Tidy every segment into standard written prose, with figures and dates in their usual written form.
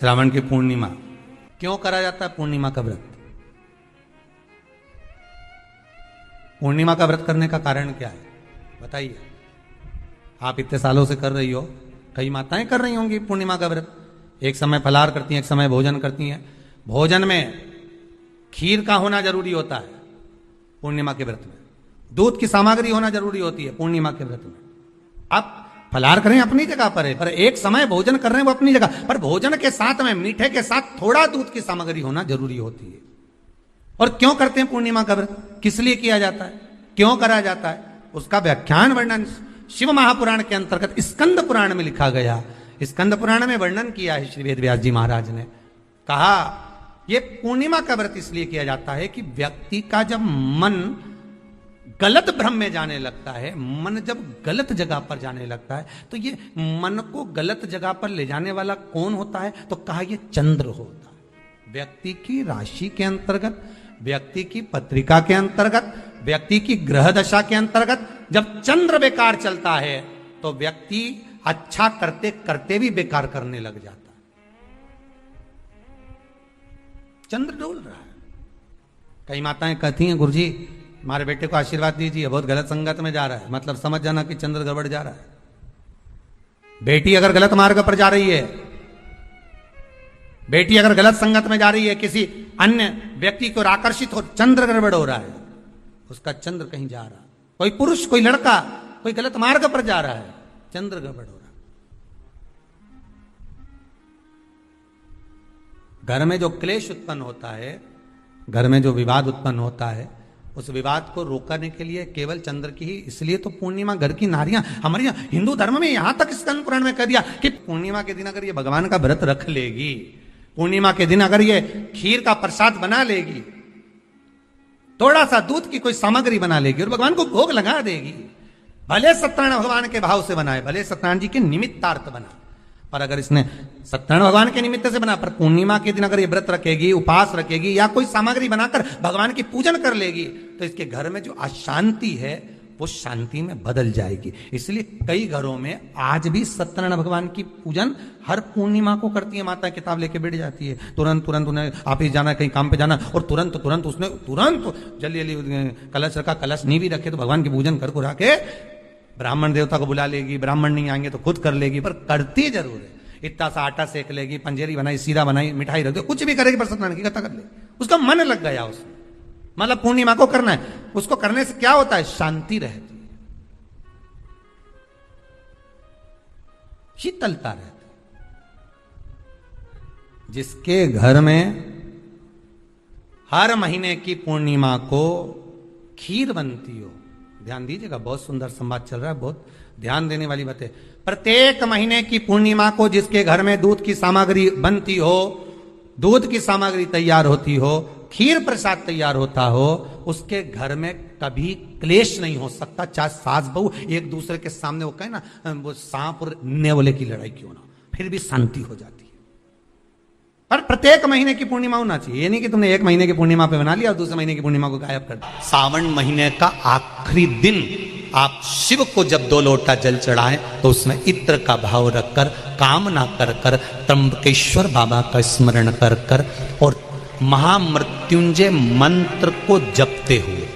श्रावण की पूर्णिमा क्यों करा जाता है? पूर्णिमा का व्रत। पूर्णिमा का व्रत करने का कारण क्या है बताइए। आप इतने सालों से कर रही हो, कई माताएं कर रही होंगी पूर्णिमा का व्रत। एक समय फलाहार करती हैं, एक समय भोजन करती हैं। भोजन में खीर का होना जरूरी होता है पूर्णिमा के व्रत में। दूध की सामग्री होना जरूरी होती है पूर्णिमा के व्रत में। अब फलाहार करें अपनी जगह पर है, पर एक समय भोजन कर रहे हैं वो अपनी जगह पर। भोजन के साथ में मीठे के साथ थोड़ा दूध की सामग्री होना जरूरी होती है। और क्यों करते हैं पूर्णिमा का व्रत? किस लिए किया जाता है, क्यों करा जाता है, उसका व्याख्यान वर्णन शिव महापुराण के अंतर्गत स्कंद पुराण में लिखा गया। स्कंद पुराण में वर्णन किया है श्री वेद व्यास जी महाराज ने। कहा यह पूर्णिमा का व्रत इसलिए किया जाता है कि व्यक्ति का जब मन गलत भ्रम में जाने लगता है, मन जब गलत जगह पर जाने लगता है, तो ये मन को गलत जगह पर ले जाने वाला कौन होता है? तो कहा ये चंद्र होता है। व्यक्ति की राशि के अंतर्गत, व्यक्ति की पत्रिका के अंतर्गत, व्यक्ति की ग्रह दशा के अंतर्गत जब चंद्र बेकार चलता है तो व्यक्ति अच्छा करते करते भी बेकार करने लग जाता है। चंद्र डोल रहा है। कई माताएं कहती हैं गुरुजी हमारे बेटे को आशीर्वाद दीजिए, बहुत गलत संगत में जा रहा है। मतलब समझ जाना कि चंद्र गड़बड़ जा रहा है। बेटी अगर गलत मार्ग पर जा रही है, बेटी अगर गलत संगत में जा रही है, किसी अन्य व्यक्ति को आकर्षित हो, चंद्र गड़बड़ हो रहा है, उसका चंद्र कहीं जा रहा है। कोई पुरुष, कोई लड़का, कोई गलत मार्ग पर जा रहा है, चंद्र गड़बड़ हो रहा है। घर में जो क्लेश उत्पन्न होता है, घर में जो विवाद उत्पन्न होता है, उस विवाद को रोकने के लिए केवल चंद्र की ही, इसलिए तो पूर्णिमा घर की नारियां हमारे हिंदू धर्म में यहां तक स्कंद पुराण में कह दिया कि पूर्णिमा के दिन अगर ये भगवान का व्रत रख लेगी, पूर्णिमा के दिन अगर ये खीर का प्रसाद बना लेगी, थोड़ा सा दूध की कोई सामग्री बना लेगी और भगवान को भोग लगा देगी, भले सत्यनारायण भगवान के भाव से बनाए, भले सत्यनारायण जी के निमित्तार्थ बना, पर अगर इसने सत्यनारायण भगवान के निमित्त से बना, पर पूर्णिमा के दिन अगर ये व्रत रखेगी, उपास रखेगी या कोई सामग्री बनाकर भगवान की पूजन कर लेगी, तो इसके घर में जो अशांति है वो शांति में बदल जाएगी। इसलिए कई घरों में आज भी सत्यनारायण भगवान की पूजन हर पूर्णिमा को करती है। माता किताब लेके बैठ जाती है, तुरंत उन्हें ऑफिस जाना, कहीं काम पे जाना, और तुरंत उसने जल्दी जल्दी कलश रखा, कलश नहीं भी रखे तो भगवान की पूजन कर कुरा के ब्राह्मण देवता को बुला लेगी। ब्राह्मण नहीं आएंगे तो खुद कर लेगी, पर करती जरूर है। इतना सा आटा सेक लेगी, पंजेरी बनाई, सीरा बनाई, मिठाई रख दो, कुछ भी करेगी, पर सत्यनारायण की कथा कर ले। उसका मन लग गया उसमें, मतलब पूर्णिमा को करना है। उसको करने से क्या होता है? शांति रहती है, शीतलता रहती है। जिसके घर में हर महीने की पूर्णिमा को खीर बनती हो, ध्यान दीजिएगा, बहुत सुंदर संवाद चल रहा है, बहुत ध्यान देने वाली बात है। प्रत्येक महीने की पूर्णिमा को जिसके घर में दूध की सामग्री बनती हो, दूध की सामग्री तैयार होती हो, खीर प्रसाद तैयार होता हो, उसके घर में कभी क्लेश नहीं हो सकता। चाहे सास बहू एक दूसरे के सामने वो कहे ना, वो सांप और नेवले की लड़ाई क्यों ना, फिर भी शांति हो जाती है। पर प्रत्येक महीने की पूर्णिमा होना चाहिए। ये नहीं कि तुमने एक महीने की पूर्णिमा पे बना लिया और दूसरे महीने की पूर्णिमा को गायब कर दिया। सावन महीने का आखिरी दिन आप शिव को जब 2 लोटा जल चढ़ाएं तो उसमें इत्र का भाव रखकर, कामना कर कर, त्र्यंबकेश्वर बाबा का स्मरण कर कर और महामृत्युंजय मंत्र को जपते हुए,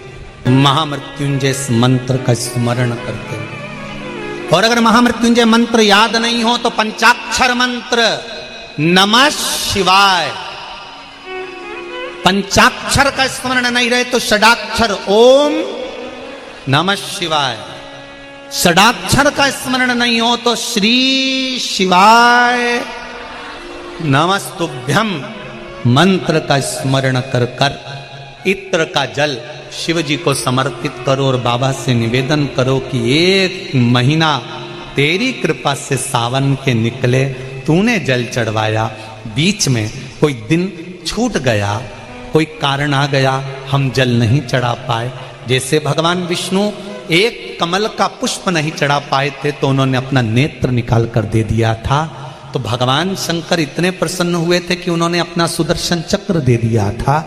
महामृत्युंजय मंत्र का स्मरण करते हुए, और अगर महामृत्युंजय मंत्र याद नहीं हो तो पंचाक्षर मंत्र नमः शिवाय, पंचाक्षर का स्मरण नहीं रहे तो षडाक्षर ओम नमः शिवाय, षडाक्षर का स्मरण नहीं हो तो श्री शिवाय नमस्तुभ्यम मंत्र का स्मरण कर कर इत्र का जल शिव जी को समर्पित करो और बाबा से निवेदन करो कि 1 महीना तेरी कृपा से सावन के निकले, तूने जल चढ़वाया, बीच में कोई दिन छूट गया, कोई कारण आ गया, हम जल नहीं चढ़ा पाए। जैसे भगवान विष्णु एक कमल का पुष्प नहीं चढ़ा पाए थे तो उन्होंने अपना नेत्र निकाल कर दे दिया था, तो भगवान शंकर इतने प्रसन्न हुए थे कि उन्होंने अपना सुदर्शन चक्र दे दिया था।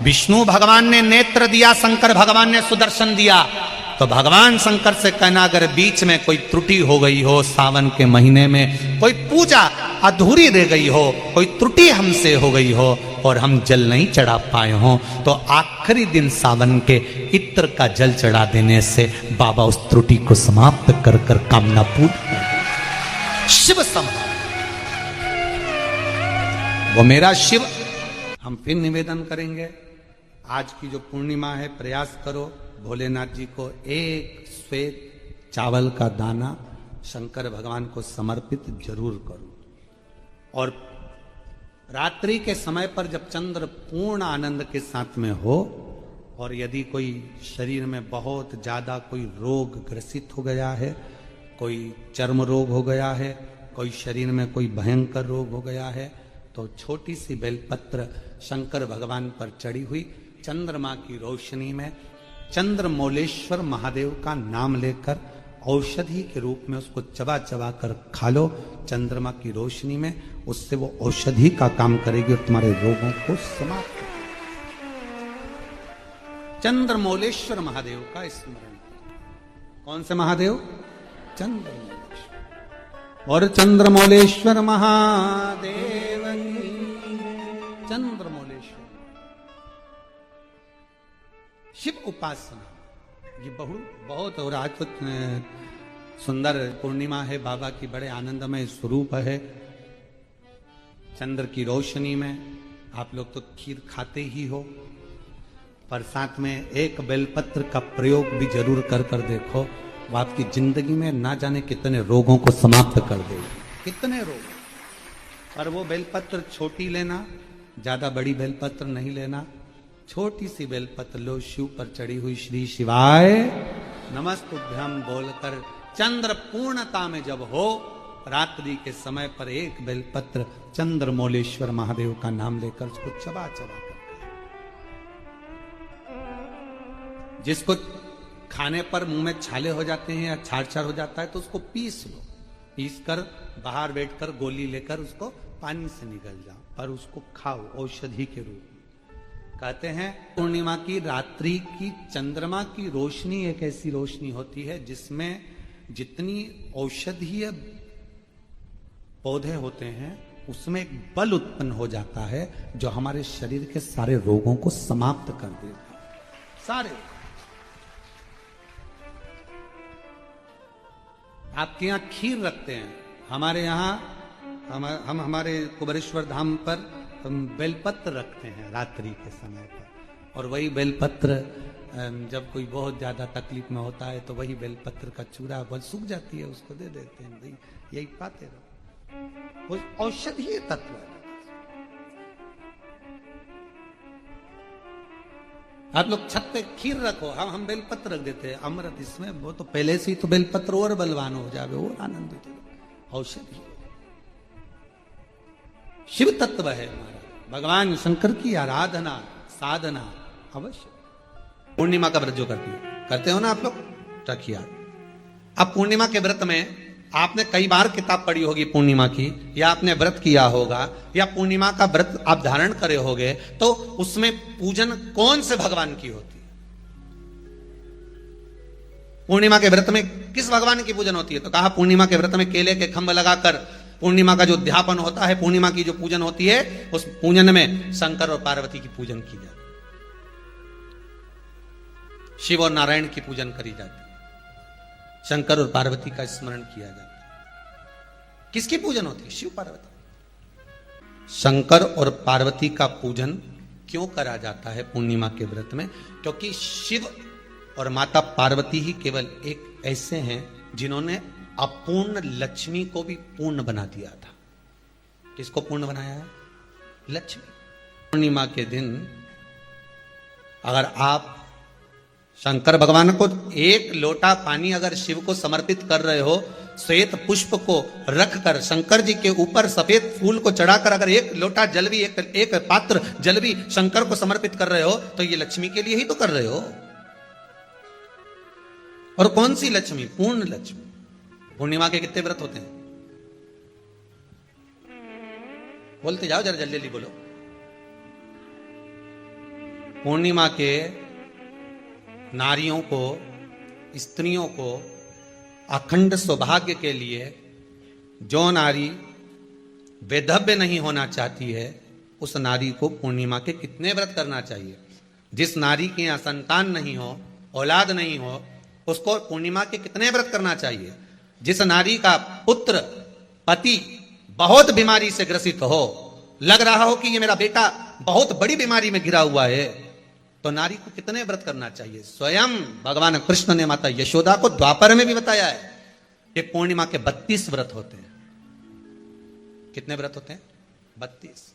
विष्णु भगवान ने नेत्र दिया, शंकर भगवान ने सुदर्शन दिया। तो भगवान शंकर से कहना, अगर बीच में कोई त्रुटि हो गई हो, सावन के महीने में कोई पूजा अधूरी रह गई हो, कोई त्रुटि हमसे हो गई हो और हम जल नहीं चढ़ा पाए हो, तो आखिरी दिन सावन के इत्र का जल चढ़ा देने से बाबा उस त्रुटि को समाप्त कर कर कामना पूर्ण कर। शिव संभाल वो मेरा शिव। हम फिर निवेदन करेंगे, आज की जो पूर्णिमा है, प्रयास करो भोलेनाथ जी को एक श्वेत चावल का दाना शंकर भगवान को समर्पित जरूर करो। और रात्रि के समय पर जब चंद्र पूर्ण आनंद के साथ में हो, और यदि कोई शरीर में बहुत ज्यादा कोई रोग ग्रसित हो गया है, कोई चर्म रोग हो गया है, कोई शरीर में कोई भयंकर रोग हो गया है, तो छोटी सी बेलपत्र शंकर भगवान पर चढ़ी हुई चंद्रमा की रोशनी में चंद्रमौलेश्वर महादेव का नाम लेकर औषधि के रूप में उसको चबा चबा कर खा लो चंद्रमा की रोशनी में। उससे वो औषधि का काम करेगी और तुम्हारे रोगों को समाप्त करेगी। चंद्रमौलेश्वर महादेव का स्मरण। कौन से महादेव? चंद्रमौलेश्वर। और चंद्रमौलेश्वर महादेव चंद्रमौलेश्वर शिव उपासना ये बहुत और आज तो सुंदर पूर्णिमा है, बाबा की बड़े आनंदमय स्वरूप है। चंद्र की रोशनी में आप लोग तो खीर खाते ही हो, पर साथ में एक बेलपत्र का प्रयोग भी जरूर कर कर देखो, वो आपकी जिंदगी में ना जाने कितने रोगों को समाप्त कर देगी। कितने रोग। पर वो बेलपत्र छोटी लेना, ज्यादा बड़ी बेलपत्र नहीं लेना, छोटी सी बेलपत्र लो, शिव पर चढ़ी हुई श्री शिवाय नमस्तुभ्यम बोलकर चंद्र पूर्णता में जब हो, रात्रि के समय पर एक बेलपत्र चंद्रमौलेश्वर महादेव का नाम लेकर उसको चबा चबा कर, जिसको खाने पर मुंह में छाले हो जाते हैं या छाड़ छाड़ हो जाता है तो उसको पीस लो, पीस कर बाहर बैठकर गोली लेकर उसको पानी से निगल जाओ, पर उसको खाओ औषधि के रूप में। कहते हैं पूर्णिमा की रात्रि की चंद्रमा की रोशनी एक ऐसी रोशनी होती है जिसमें जितनी औषधीय पौधे होते हैं उसमें एक बल उत्पन्न हो जाता है जो हमारे शरीर के सारे रोगों को समाप्त कर देता है। सारे आपके यहाँ खीर रखते हैं, हमारे यहाँ हम हमारे कुबेरेश्वर धाम पर हम बेलपत्र रखते हैं रात्रि के समय पर, और वही बेलपत्र जब कोई बहुत ज्यादा तकलीफ में होता है तो वही बेलपत्र का चूरा बल सूख जाती है, उसको दे देते हैं, भाई यही पाते रहो। वो औषधीय तत्व है। आप लोग छत पे खीर रखो, हम बेलपत्र रख देते हैं, अमृत इसमें, वो तो पहले से ही तो बेलपत्र और बलवान हो जावे, और आनंदित हो। औषधि शिव तत्व है हमारा, भगवान शंकर की आराधना साधना अवश्य। पूर्णिमा का व्रत जो करते हो ना आप लोग, रखिए। अब पूर्णिमा के व्रत में आपने कई बार किताब पढ़ी होगी पूर्णिमा की, या आपने व्रत किया होगा, या पूर्णिमा का व्रत आप धारण करे होगे, तो उसमें पूजन कौन से भगवान की होती है? पूर्णिमा के व्रत में किस भगवान की पूजन होती है? तो कहा पूर्णिमा के व्रत में केले के खंभ लगाकर पूर्णिमा का जो अध्यापन होता है, पूर्णिमा की जो पूजन होती है, उस पूजन में शंकर और पार्वती की पूजन की जाती है, शिव और नारायण की पूजन करी जाती है, शंकर और पार्वती का स्मरण किया जाता है। किसकी पूजन होती है? शिव पार्वती। शंकर और पार्वती का पूजन क्यों करा जाता है पूर्णिमा के व्रत में? क्योंकि शिव और माता पार्वती ही केवल एक ऐसे हैं जिन्होंने अपूर्ण लक्ष्मी को भी पूर्ण बना दिया था। किसको पूर्ण बनाया है? लक्ष्मी। पूर्णिमा के दिन अगर आप शंकर भगवान को एक लोटा पानी अगर शिव को समर्पित कर रहे हो, श्वेत पुष्प को रखकर शंकर जी के ऊपर सफेद फूल को चढ़ाकर अगर एक लोटा जल भी, एक पात्र जल भी शंकर को समर्पित कर रहे हो, तो ये लक्ष्मी के लिए ही तो कर रहे हो। और कौन सी लक्ष्मी? पूर्ण लक्ष्मी। पूर्णिमा के कितने व्रत होते हैं? बोलते जाओ, जरा जल्दी जल्दी बोलो। पूर्णिमा के नारियों को स्त्रियों को अखंड सौभाग्य के लिए जो नारी वैधव्य नहीं होना चाहती है, उस नारी को पूर्णिमा के कितने व्रत करना चाहिए? जिस नारी के यहाँ संतान नहीं हो, औलाद नहीं हो, उसको पूर्णिमा के कितने व्रत करना चाहिए? जिस नारी का पुत्र पति बहुत बीमारी से ग्रसित हो, लग रहा हो कि ये मेरा बेटा बहुत बड़ी बीमारी में घिरा हुआ है, तो नारी को कितने व्रत करना चाहिए? स्वयं भगवान कृष्ण ने माता यशोदा को द्वापर में भी बताया है कि पूर्णिमा के 32 व्रत होते हैं। कितने व्रत होते हैं? 32।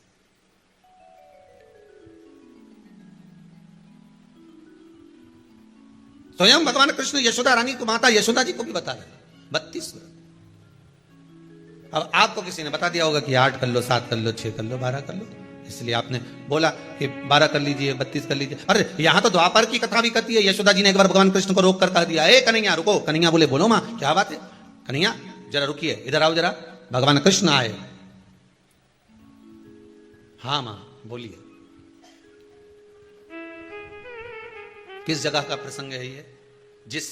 स्वयं भगवान कृष्ण यशोदा रानी को, माता यशोदा जी को भी बता रहे 32 व्रत। अब आपको किसी ने बता दिया होगा कि 8 कर लो, 7 कर लो, 6 कर लो, 12 कर लो, इसलिए आपने बोला कि 12 कर लीजिए, 32 कर लीजिए। अरे यहां तो द्वापर की कथा भी कहती है। यशोदा जी ने एक बार भगवान कृष्ण को रोक कर कह दिया, ए कन्हैया रुको। कन्हैया बोले, बोलो मां क्या बात है? कन्हैया जरा रुकिए, इधर आओ जरा। भगवान कृष्ण आए। हाँ मां बोलिए। किस जगह का प्रसंग है ये? जिस